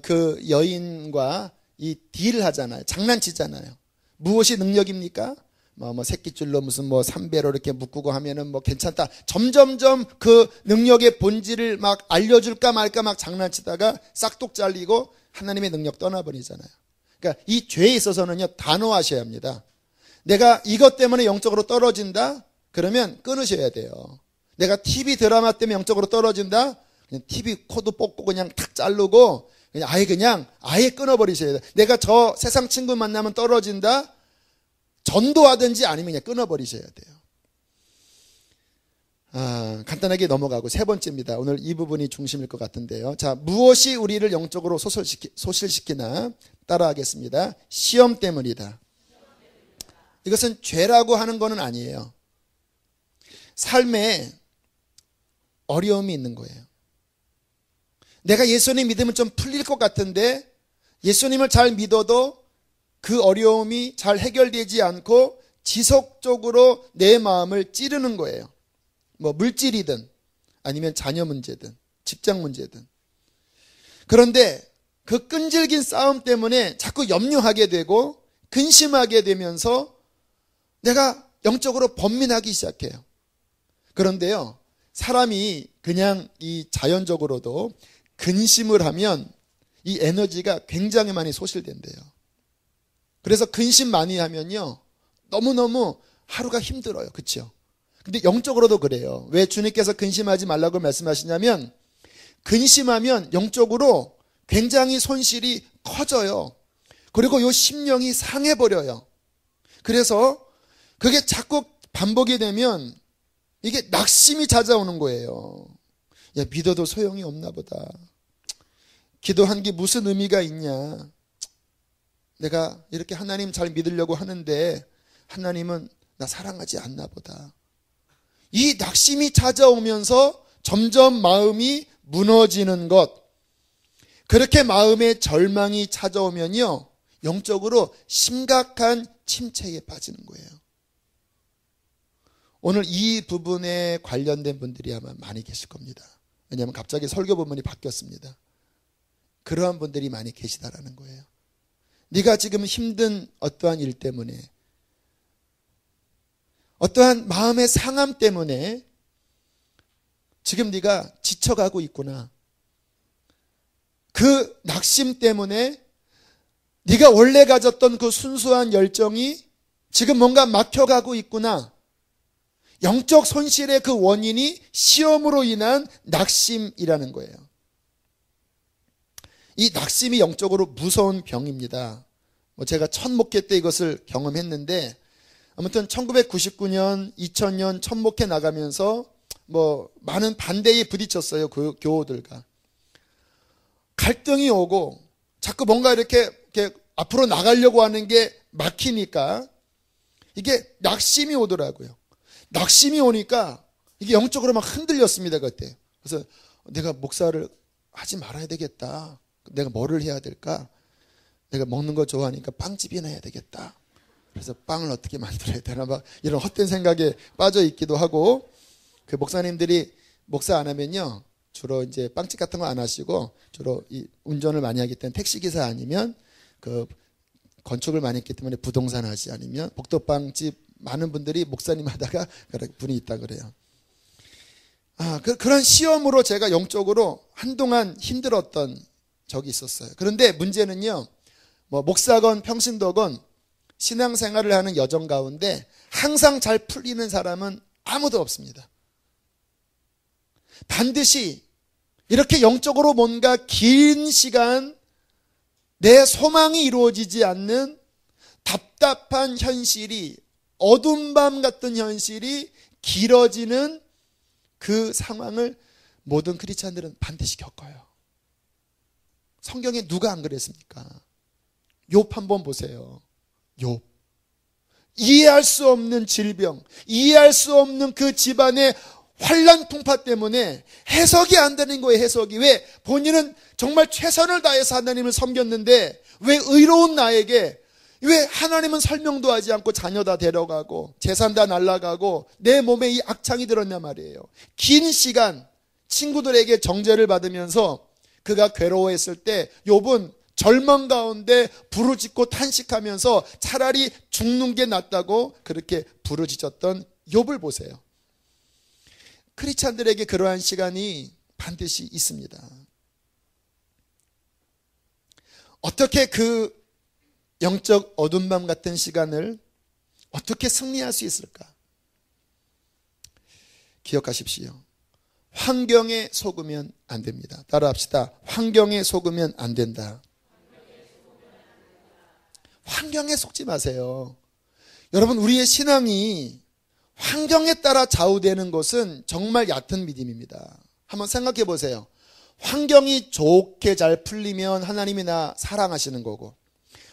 그 여인과 이 딜을 하잖아요. 장난치잖아요. 무엇이 능력입니까? 뭐 새끼줄로 무슨 뭐 삼배로 이렇게 묶고 하면은 뭐 괜찮다. 점점점 그 능력의 본질을 막 알려줄까 말까 막 장난치다가 싹둑 잘리고 하나님의 능력 떠나버리잖아요. 그러니까 이 죄에 있어서는요, 단호하셔야 합니다. 내가 이것 때문에 영적으로 떨어진다? 그러면 끊으셔야 돼요. 내가 TV 드라마 때문에 영적으로 떨어진다? 그냥 TV 코드 뽑고 그냥 탁 자르고 그냥 아예 끊어버리셔야 돼요. 내가 저 세상 친구 만나면 떨어진다? 전도하든지 아니면 그냥 끊어버리셔야 돼요. 간단하게 넘어가고 세 번째입니다. 오늘 이 부분이 중심일 것 같은데요. 자, 무엇이 우리를 영적으로 소실시키나? 따라하겠습니다. 시험 때문이다. 이것은 죄라고 하는 것은 아니에요. 삶에 어려움이 있는 거예요. 내가 예수님 믿으면 좀 풀릴 것 같은데, 예수님을 잘 믿어도 그 어려움이 잘 해결되지 않고 지속적으로 내 마음을 찌르는 거예요. 뭐 물질이든 아니면 자녀 문제든 직장 문제든. 그런데 그 끈질긴 싸움 때문에 자꾸 염려하게 되고 근심하게 되면서 내가 영적으로 번민하기 시작해요. 그런데요, 사람이 그냥 이 자연적으로도 근심을 하면 이 에너지가 굉장히 많이 소실된대요. 그래서 근심 많이 하면요, 너무너무 하루가 힘들어요. 그렇죠? 근데 영적으로도 그래요. 왜 주님께서 근심하지 말라고 말씀하시냐면, 근심하면 영적으로 굉장히 손실이 커져요. 그리고 이 심령이 상해버려요. 그래서 그게 자꾸 반복이 되면 이게 낙심이 찾아오는 거예요. 야, 믿어도 소용이 없나 보다. 기도한 게 무슨 의미가 있냐. 내가 이렇게 하나님 잘 믿으려고 하는데 하나님은 나 사랑하지 않나 보다. 이 낙심이 찾아오면서 점점 마음이 무너지는 것. 그렇게 마음에 절망이 찾아오면요, 영적으로 심각한 침체에 빠지는 거예요. 오늘 이 부분에 관련된 분들이 아마 많이 계실 겁니다. 왜냐하면 갑자기 설교 본문이 바뀌었습니다. 그러한 분들이 많이 계시다라는 거예요. 네가 지금 힘든 어떠한 일 때문에, 어떠한 마음의 상함 때문에 지금 네가 지쳐가고 있구나. 그 낙심 때문에 네가 원래 가졌던 그 순수한 열정이 지금 뭔가 막혀가고 있구나. 영적 손실의 그 원인이 시험으로 인한 낙심이라는 거예요. 이 낙심이 영적으로 무서운 병입니다. 제가 첫 목회 때 이것을 경험했는데, 아무튼 1999년, 2000년 첫 목회 나가면서 많은 반대에 부딪혔어요. 그 교우들과. 갈등이 오고 자꾸 뭔가 이렇게 앞으로 나가려고 하는 게 막히니까 이게 낙심이 오더라고요. 낙심이 오니까 이게 영적으로 막 흔들렸습니다, 그때. 그래서 내가 목사를 하지 말아야 되겠다. 내가 뭐를 해야 될까? 내가 먹는 거 좋아하니까 빵집이나 해야 되겠다. 그래서 빵을 어떻게 만들어야 되나 막 이런 헛된 생각에 빠져 있기도 하고, 그 목사님들이 목사 안 하면요, 주로 이제 빵집 같은 거 안 하시고 주로 이 운전을 많이 하기 때문에 택시기사 아니면 그 건축을 많이 했기 때문에 부동산 하지, 아니면 복도빵집, 많은 분들이 목사님 하다가 그런 분이 있다 그래요. 그런 시험으로 제가 영적으로 한동안 힘들었던 적이 있었어요. 그런데 문제는요, 목사건 평신도건 신앙생활을 하는 여정 가운데 항상 잘 풀리는 사람은 아무도 없습니다. 반드시 이렇게 영적으로 뭔가 긴 시간 내 소망이 이루어지지 않는 답답한 현실이, 어두운 밤 같은 현실이 길어지는 그 상황을 모든 크리스찬들은 반드시 겪어요. 성경에 누가 안 그랬습니까? 욥 한번 보세요. 욥. 이해할 수 없는 질병, 이해할 수 없는 그 집안의 환난 풍파 때문에 해석이 안 되는 거예요. 해석이. 왜? 본인은 정말 최선을 다해서 하나님을 섬겼는데 왜 의로운 나에게, 왜 하나님은 설명도 하지 않고 자녀 다 데려가고 재산 다 날라가고 내 몸에 이 악창이 들었냐 말이에요. 긴 시간 친구들에게 정죄를 받으면서 그가 괴로워했을 때 욥은 절망 가운데 부르짖고 탄식하면서 차라리 죽는 게 낫다고 그렇게 부르짖었던 욥을 보세요. 크리스찬들에게 그러한 시간이 반드시 있습니다. 어떻게 그 영적 어두운 밤 같은 시간을 어떻게 승리할 수 있을까? 기억하십시오. 환경에 속으면 안 됩니다. 따라합시다. 환경에 속으면 안 된다. 환경에 속지 마세요. 여러분, 우리의 신앙이 환경에 따라 좌우되는 것은 정말 얕은 믿음입니다. 한번 생각해 보세요. 환경이 좋게 잘 풀리면 하나님이 나 사랑하시는 거고,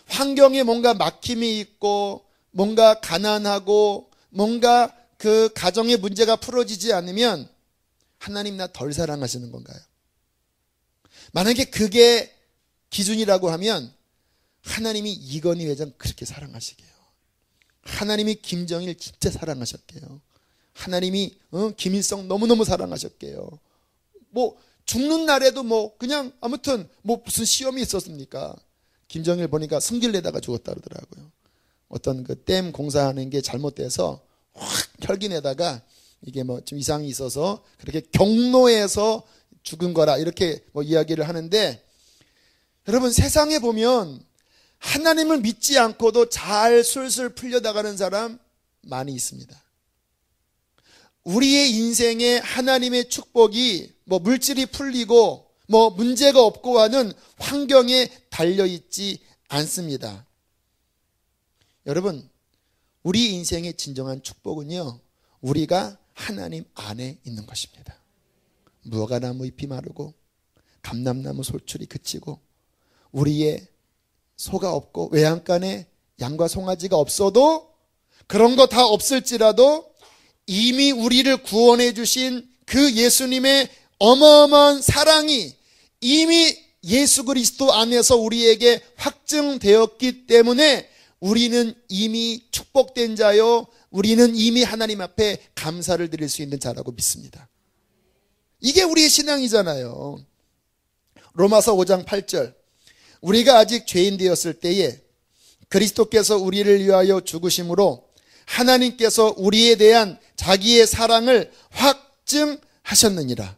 환경에 뭔가 막힘이 있고 뭔가 가난하고 뭔가 그 가정의 문제가 풀어지지 않으면 하나님 나 덜 사랑하시는 건가요? 만약에 그게 기준이라고 하면 하나님이 이건희 회장 그렇게 사랑하시게요. 하나님이 김정일 진짜 사랑하셨게요. 하나님이 김일성 너무너무 사랑하셨게요. 죽는 날에도 그냥 아무튼 무슨 시험이 있었습니까? 김정일 보니까 승질 내다가 죽었다 그러더라고요. 어떤 그 댐 공사하는 게 잘못돼서 확 혈기 내다가 이게 좀 이상이 있어서 그렇게 경로에서 죽은 거라 이렇게 이야기를 하는데, 여러분, 세상에 보면 하나님을 믿지 않고도 잘 술술 풀려나가는 사람 많이 있습니다. 우리의 인생에 하나님의 축복이 물질이 풀리고 문제가 없고 하는 환경에 달려있지 않습니다. 여러분, 우리 인생의 진정한 축복은요, 우리가 하나님 안에 있는 것입니다. 무화과나무 잎이 마르고 감람나무 솔출이 그치고 우리의 소가 없고 외양간에 양과 송아지가 없어도, 그런 거 다 없을지라도 이미 우리를 구원해 주신 그 예수님의 어마어마한 사랑이 이미 예수 그리스도 안에서 우리에게 확증되었기 때문에 우리는 이미 축복된 자요, 우리는 이미 하나님 앞에 감사를 드릴 수 있는 자라고 믿습니다. 이게 우리의 신앙이잖아요. 로마서 5장 8절, 우리가 아직 죄인 되었을 때에 그리스도께서 우리를 위하여 죽으심으로 하나님께서 우리에 대한 자기의 사랑을 확증하셨느니라.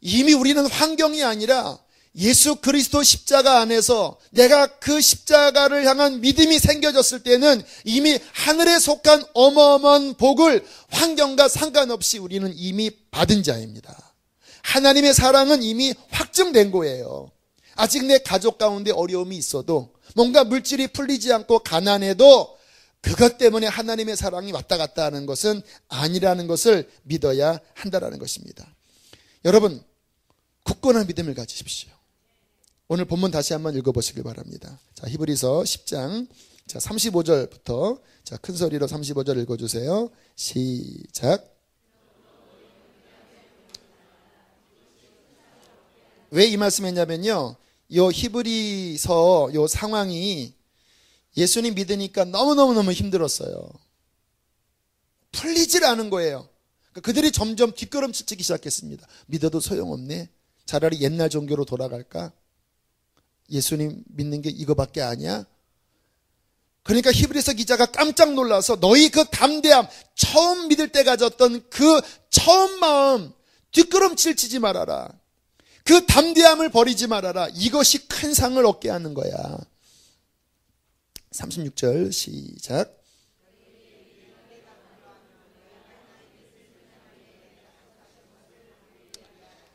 이미 우리는 환경이 아니라 예수 그리스도 십자가 안에서 내가 그 십자가를 향한 믿음이 생겨졌을 때는 이미 하늘에 속한 어마어마한 복을 환경과 상관없이 우리는 이미 받은 자입니다. 하나님의 사랑은 이미 확증된 거예요. 아직 내 가족 가운데 어려움이 있어도, 뭔가 물질이 풀리지 않고 가난해도 그것 때문에 하나님의 사랑이 왔다 갔다 하는 것은 아니라는 것을 믿어야 한다는 것입니다. 여러분, 굳건한 믿음을 가지십시오. 오늘 본문 다시 한번 읽어보시길 바랍니다. 자, 히브리서 10장 35절부터 큰 소리로 35절 읽어주세요. 시작. 왜 이 말씀했냐면요, 요 히브리서 요 상황이 예수님 믿으니까 너무너무 힘들었어요. 풀리질 않은 거예요. 그들이 점점 뒷걸음질 치기 시작했습니다. 믿어도 소용없네. 차라리 옛날 종교로 돌아갈까? 예수님 믿는 게 이거밖에 아니야? 그러니까 히브리서 기자가 깜짝 놀라서 너희 그 담대함, 처음 믿을 때 가졌던 그 처음 마음, 뒷걸음질 치지 말아라. 그 담대함을 버리지 말아라. 이것이 큰 상을 얻게 하는 거야. 36절 시작.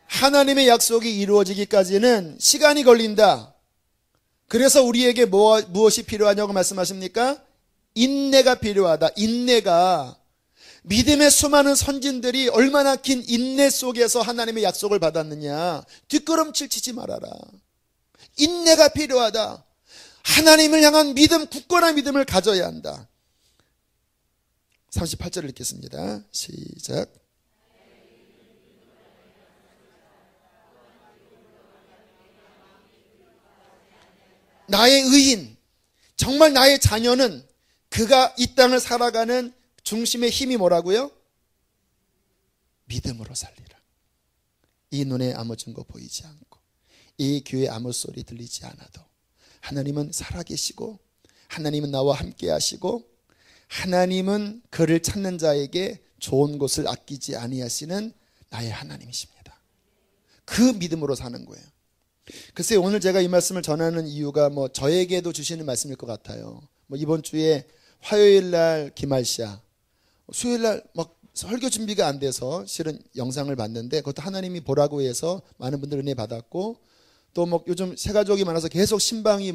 하나님의 약속이 이루어지기까지는 시간이 걸린다. 그래서 우리에게 무엇이 필요하냐고 말씀하십니까? 인내가 필요하다. 인내가, 믿음의 수많은 선진들이 얼마나 긴 인내 속에서 하나님의 약속을 받았느냐. 뒷걸음질 치지 말아라. 인내가 필요하다. 하나님을 향한 믿음, 굳건한 믿음을 가져야 한다. 38절 읽겠습니다. 시작. 나의 의인, 정말 나의 자녀는 그가 이 땅을 살아가는 중심의 힘이 뭐라고요? 믿음으로 살리라. 이 눈에 아무 증거 보이지 않고 이 귀에 아무 소리 들리지 않아도 하나님은 살아계시고, 하나님은 나와 함께 하시고, 하나님은 그를 찾는 자에게 좋은 곳을 아끼지 아니하시는 나의 하나님이십니다. 그 믿음으로 사는 거예요. 글쎄, 오늘 제가 이 말씀을 전하는 이유가 저에게도 주시는 말씀일 것 같아요. 이번 주에 화요일 날 기말시야, 수요일 날 설교 준비가 안 돼서 실은 영상을 봤는데, 그것도 하나님이 보라고 해서 많은 분들 은혜 받았고, 또 요즘 새가족이 많아서 계속 신방이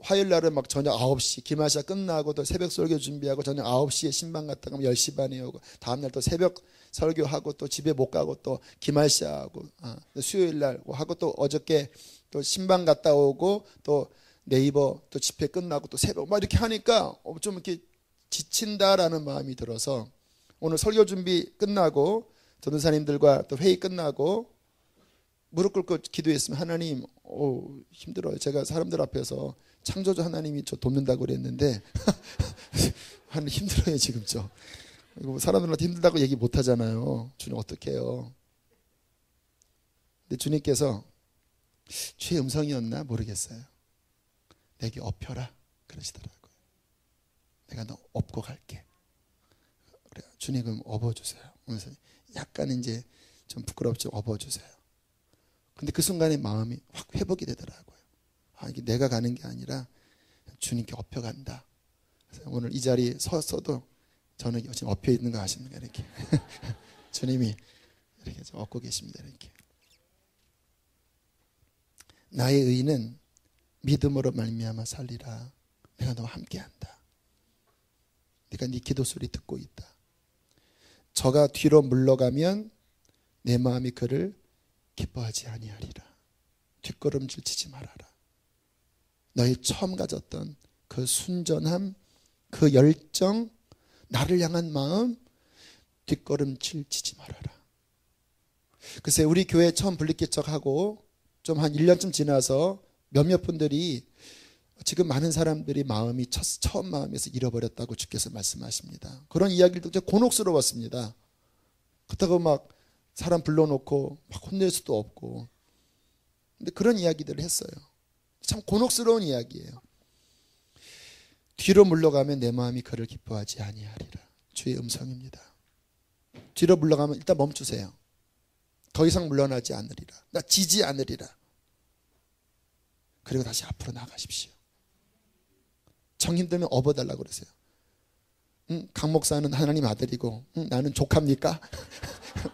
화요일 날은 저녁 9시 기말시야 끝나고 또 새벽 설교 준비하고 저녁 9시에 신방 갔다가 10시 반에 오고, 다음날 또 새벽 설교하고 또 집에 못 가고 또 기말시야 하고, 수요일 날 하고, 또 어저께 또 신방 갔다 오고 또 네이버 또 집회 끝나고 또 새벽 이렇게 하니까 좀 이렇게 지친다라는 마음이 들어서, 오늘 설교 준비 끝나고 전도사님들과 또 회의 끝나고 무릎 꿇고 기도했으면, 하나님, 힘들어요. 제가 사람들 앞에서 창조주 하나님이 저 돕는다고 그랬는데 하나님 힘들어요 지금 저. 사람들한테 힘들다고 얘기 못 하잖아요. 주님 어떻게 해요? 근데 주님께서 주의 음성이었나 모르겠어요. 내게 업혀라 그러시더라고요. 내가 너 업고 갈게. 그래, 주님 그럼 업어주세요. 그래서 약간 이제 좀 부끄럽죠. 업어주세요. 근데 그 순간에 마음이 확 회복이 되더라고요. 이게 내가 가는 게 아니라 주님께 업혀간다. 그래서 오늘 이 자리에 섰어도 저는 지금 엎혀 있는 거 아십니까? 이렇게 주님이 이렇게 업고 계십니다. 이렇게. 나의 의는 믿음으로 말미암아 살리라. 내가 너와 함께한다. 내가 네 기도 소리 듣고 있다. 저가 뒤로 물러가면 내 마음이 그를 기뻐하지 아니하리라. 뒷걸음질 치지 말아라. 너희 처음 가졌던 그 순전함, 그 열정, 나를 향한 마음, 뒷걸음질 치지 말아라. 글쎄, 우리 교회 처음 분리개척하고 좀 한 1년쯤 지나서 몇몇 분들이 지금 많은 사람들이 마음이 처음 마음에서 잃어버렸다고 주께서 말씀하십니다. 그런 이야기를 듣고 곤혹스러웠습니다. 그렇다고 사람 불러놓고 혼낼 수도 없고, 근데 그런 이야기들을 했어요. 참 곤혹스러운 이야기예요. 뒤로 물러가면 내 마음이 그를 기뻐하지 아니하리라. 주의 음성입니다. 뒤로 물러가면 일단 멈추세요. 더 이상 물러나지 않으리라. 나 지지 않으리라. 그리고 다시 앞으로 나가십시오. 정 힘들면 업어달라고 그러세요. 강 목사는 하나님 아들이고 나는 조카입니까?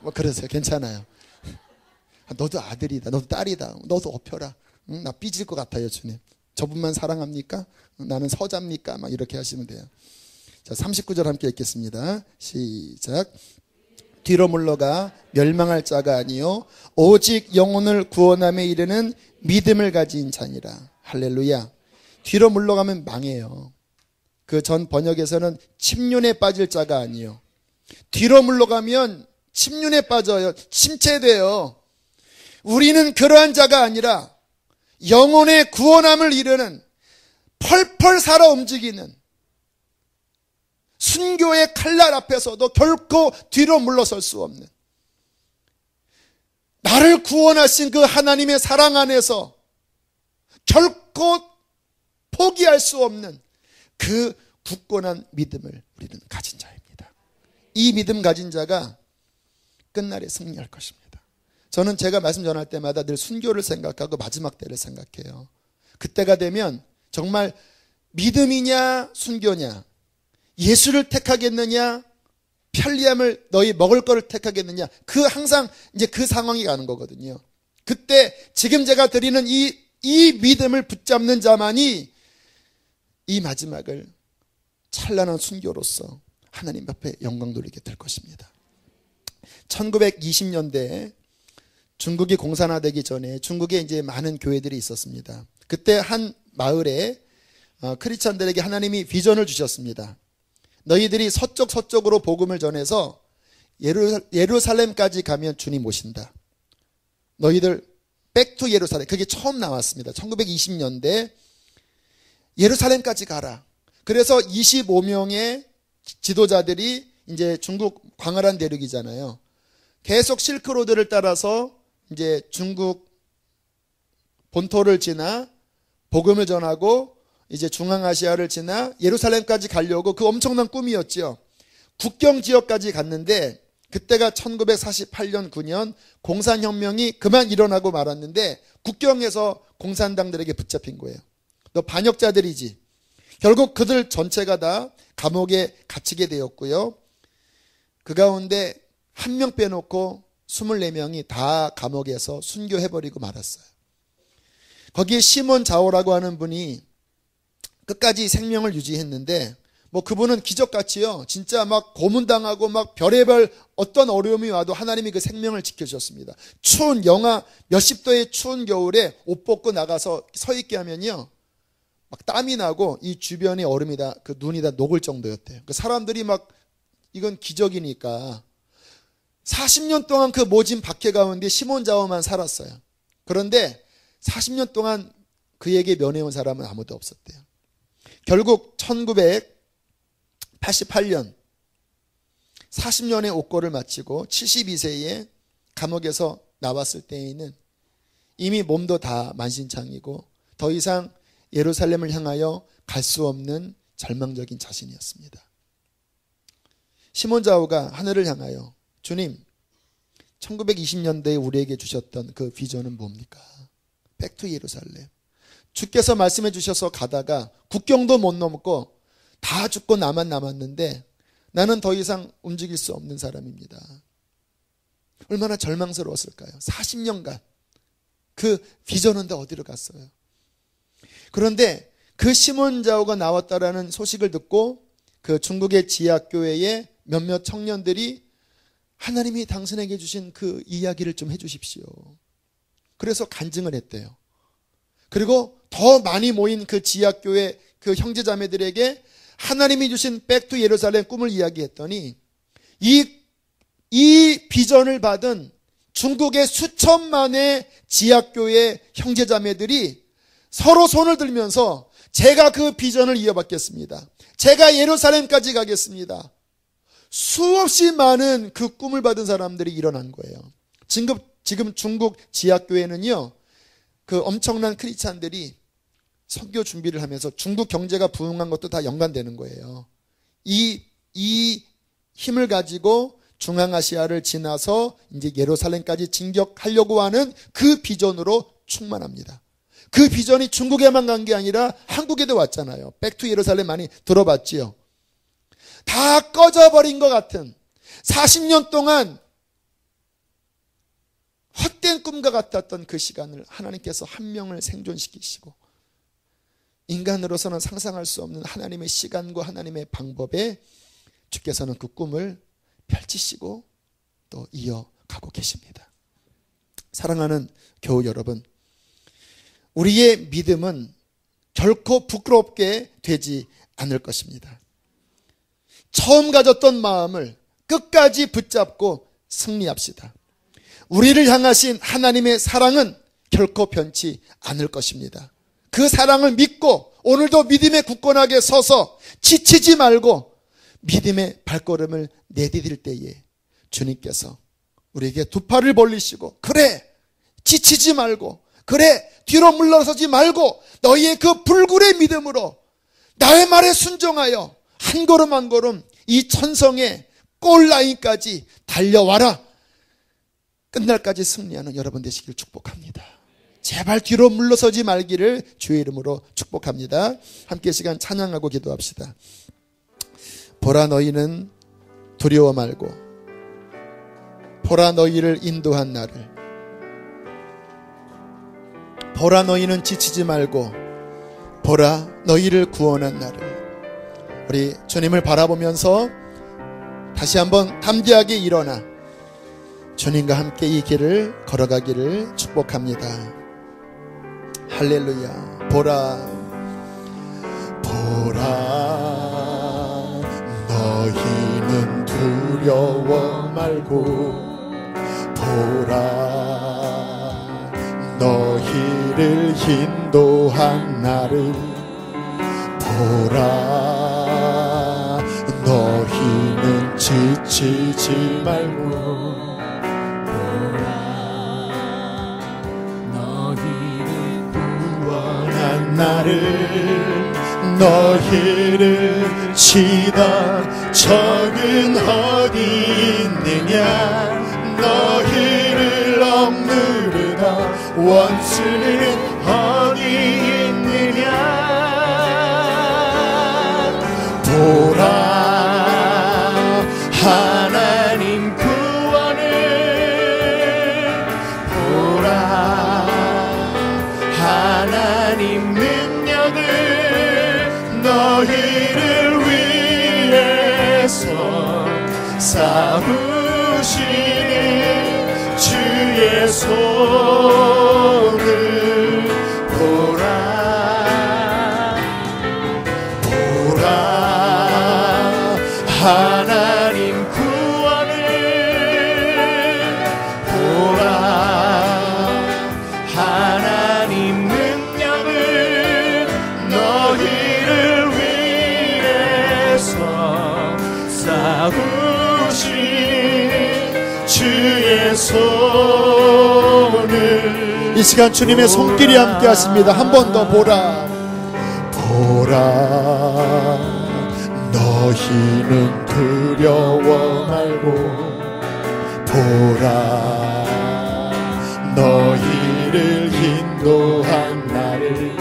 뭐 그러세요. 괜찮아요. 너도 아들이다. 너도 딸이다. 너도 업혀라. 나 삐질 것 같아요, 주님. 저분만 사랑합니까? 나는 서자입니까? 막 이렇게 하시면 돼요. 자, 39절 함께 읽겠습니다. 시작. 뒤로 물러가 멸망할 자가 아니요 오직 영혼을 구원함에 이르는 믿음을 가진 자니라. 할렐루야. 뒤로 물러가면 망해요. 그 전 번역에서는 침륜에 빠질 자가 아니요. 뒤로 물러가면 침륜에 빠져요. 침체돼요. 우리는 그러한 자가 아니라 영혼의 구원함을 이루는 펄펄 살아 움직이는 순교의 칼날 앞에서도 결코 뒤로 물러설 수 없는, 나를 구원하신 그 하나님의 사랑 안에서 결코 포기할 수 없는 그 굳건한 믿음을 우리는 가진 자입니다. 이 믿음 가진 자가 끝날에 승리할 것입니다. 저는 제가 말씀 전할 때마다 늘 순교를 생각하고 마지막 때를 생각해요. 그때가 되면 정말 믿음이냐 순교냐, 예수를 택하겠느냐 편리함을 너희 먹을 거를 택하겠느냐, 항상 이제 그 상황이 가는 거거든요. 그때 지금 제가 드리는 이 믿음을 붙잡는 자만이 이 마지막을 찬란한 순교로서 하나님 앞에 영광 돌리게 될 것입니다. 1920년대에 중국이 공산화되기 전에 중국에 이제 많은 교회들이 있었습니다. 그때 한 마을에 크리스찬들에게 하나님이 비전을 주셨습니다. 너희들이 서쪽으로 복음을 전해서 예루살렘까지 가면 주님 오신다. 너희들 백투 예루살렘, 그게 처음 나왔습니다. 1920년대 예루살렘까지 가라. 그래서 25명의 지도자들이 이제 중국 광활한 대륙이잖아요. 계속 실크로드를 따라서 이제 중국 본토를 지나 복음을 전하고 이제 중앙아시아를 지나 예루살렘까지 가려고, 그 엄청난 꿈이었죠. 국경 지역까지 갔는데 그때가 1948년 9년 공산혁명이 그만 일어나고 말았는데 국경에서 공산당들에게 붙잡힌 거예요. 너 반역자들이지. 결국 그들 전체가 다 감옥에 갇히게 되었고요. 그 가운데 한 명 빼놓고 24명이 다 감옥에서 순교해버리고 말았어요. 거기에 시몬 자오라고 하는 분이 끝까지 생명을 유지했는데, 그분은 기적같이요, 진짜 막 고문당하고 막 별의별 어떤 어려움이 와도 하나님이 그 생명을 지켜주셨습니다. 추운 영하 몇십 도의 추운 겨울에 옷 벗고 나가서 서 있게 하면요, 막 땀이 나고 이 주변의 얼음이 다, 그 눈이 다 녹을 정도였대요. 그 사람들이 막 이건 기적이니까 40년 동안 그 모진 박해 가운데 시몬 자오만 살았어요. 그런데 40년 동안 그에게 면회온 사람은 아무도 없었대요. 결국 1988년 40년의 옥고를 마치고 72세에 감옥에서 나왔을 때에는 이미 몸도 다 만신창이고 더 이상 예루살렘을 향하여 갈 수 없는 절망적인 자신이었습니다. 시몬 자오가 하늘을 향하여, 주님, 1920년대에 우리에게 주셨던 그 비전은 뭡니까? 백투 예루살렘. 주께서 말씀해 주셔서 가다가 국경도 못 넘고 다 죽고 나만 남았는데 나는 더 이상 움직일 수 없는 사람입니다. 얼마나 절망스러웠을까요? 40년간 그 비전은 다 어디로 갔어요? 그런데 그 시몬 자오가 나왔다라는 소식을 듣고 그 중국의 지하교회의 몇몇 청년들이 하나님이 당신에게 주신 그 이야기를 좀 해주십시오. 그래서 간증을 했대요. 그리고 더 많이 모인 그 지하교회 그 형제자매들에게 하나님이 주신 백투 예루살렘 꿈을 이야기했더니 이 비전을 받은 중국의 수천만의 지하교회 형제자매들이 서로 손을 들면서 제가 그 비전을 이어받겠습니다. 제가 예루살렘까지 가겠습니다. 수없이 많은 그 꿈을 받은 사람들이 일어난 거예요. 지금 중국 지하교회는요, 그 엄청난 크리스찬들이 선교 준비를 하면서 중국 경제가 부흥한 것도 다 연관되는 거예요. 이 힘을 가지고 중앙아시아를 지나서 이제 예루살렘까지 진격하려고 하는 그 비전으로 충만합니다. 그 비전이 중국에만 간 게 아니라 한국에도 왔잖아요. 백투 예루살렘 많이 들어봤지요. 다 꺼져버린 것 같은 40년 동안 헛된 꿈과 같았던 그 시간을 하나님께서 한 명을 생존시키시고, 인간으로서는 상상할 수 없는 하나님의 시간과 하나님의 방법에 주께서는 그 꿈을 펼치시고 또 이어가고 계십니다. 사랑하는 교우 여러분, 우리의 믿음은 결코 부끄럽게 되지 않을 것입니다. 처음 가졌던 마음을 끝까지 붙잡고 승리합시다. 우리를 향하신 하나님의 사랑은 결코 변치 않을 것입니다. 그 사랑을 믿고 오늘도 믿음에 굳건하게 서서 지치지 말고 믿음의 발걸음을 내디딜 때에 주님께서 우리에게 두 팔을 벌리시고, 그래, 지치지 말고, 그래, 뒤로 물러서지 말고 너희의 그 불굴의 믿음으로 나의 말에 순종하여 한 걸음 한 걸음 이 천성의 골라인까지 달려와라. 끝날까지 승리하는 여러분 되시길 축복합니다. 제발 뒤로 물러서지 말기를 주의 이름으로 축복합니다. 함께 시간 찬양하고 기도합시다. 보라, 너희는 두려워 말고, 보라, 너희를 인도한 나를, 보라, 너희는 지치지 말고, 보라, 너희를 구원한 나를. 우리 주님을 바라보면서 다시 한번 담대하게 일어나 주님과 함께 이 길을 걸어가기를 축복합니다. 할렐루야. 보라, 보라, 너희는 두려워 말고, 보라, 너희를 인도한 나를, 보라, 너희는 지치지 말고, 보라, 너희를 구원한 나를, 너희를 치던 적은 어디 있느냐, 너희를 억누르던 원수는 어디 있느냐. 보라, 하나님 구원을, 보라, 하나님 능력을, 너희를 위해서 싸우시는 주의 손을 보라, 보라, 하나님 구원을, 보라, 하나님 능력을, 너희를 위해서 싸우시는 주의 손을. 이 시간 주님의 손길이 함께 하십니다. 한 번 더 보라, 보라, 너희는 두려워 말고, 보라, 너희를 인도한 나를,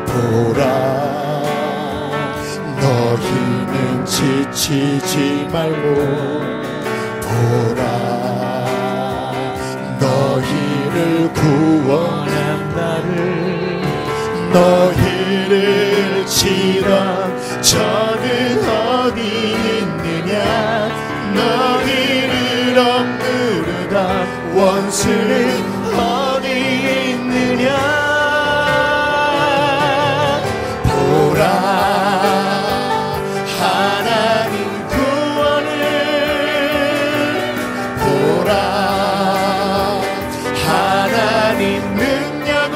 보라, 너희는 지치지 말고, 보라, 너희를 구원한 나를, 너희를 치던 적은 어디 있느냐, 너희를 억누르다 원수는 어디 있느냐. 보라, 하나님 구원을, 보라, 하나님 능력을,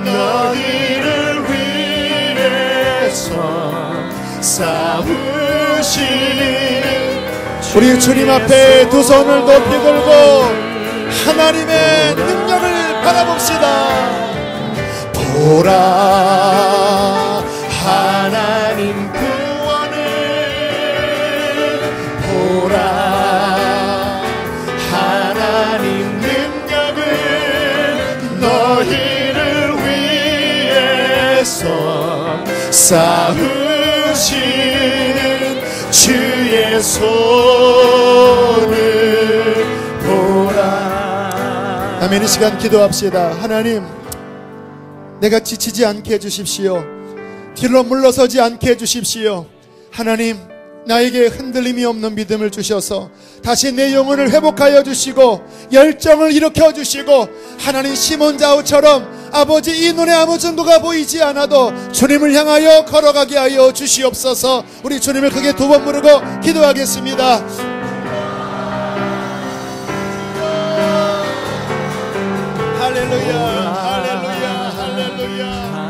너희를 위해서 싸우시는 우리 주님 앞에 두 손을 높이 들고 하나님의 능력을 바라봅시다. 보라, 하나님 구원을, 보라, 하나님 능력을, 너희를 쌓으신 주의 손을 보라. 아멘. 이 시간 기도합시다. 하나님, 내가 지치지 않게 해주십시오. 뒤로 물러서지 않게 해주십시오. 하나님, 나에게 흔들림이 없는 믿음을 주셔서 다시 내 영혼을 회복하여 주시고 열정을 일으켜 주시고, 하나님 시몬 자우처럼 아버지 이 눈에 아무 증거가 보이지 않아도 주님을 향하여 걸어가게 하여 주시옵소서. 우리 주님을 크게 두 번 부르고 기도하겠습니다. 할렐루야, 할렐루야, 할렐루야.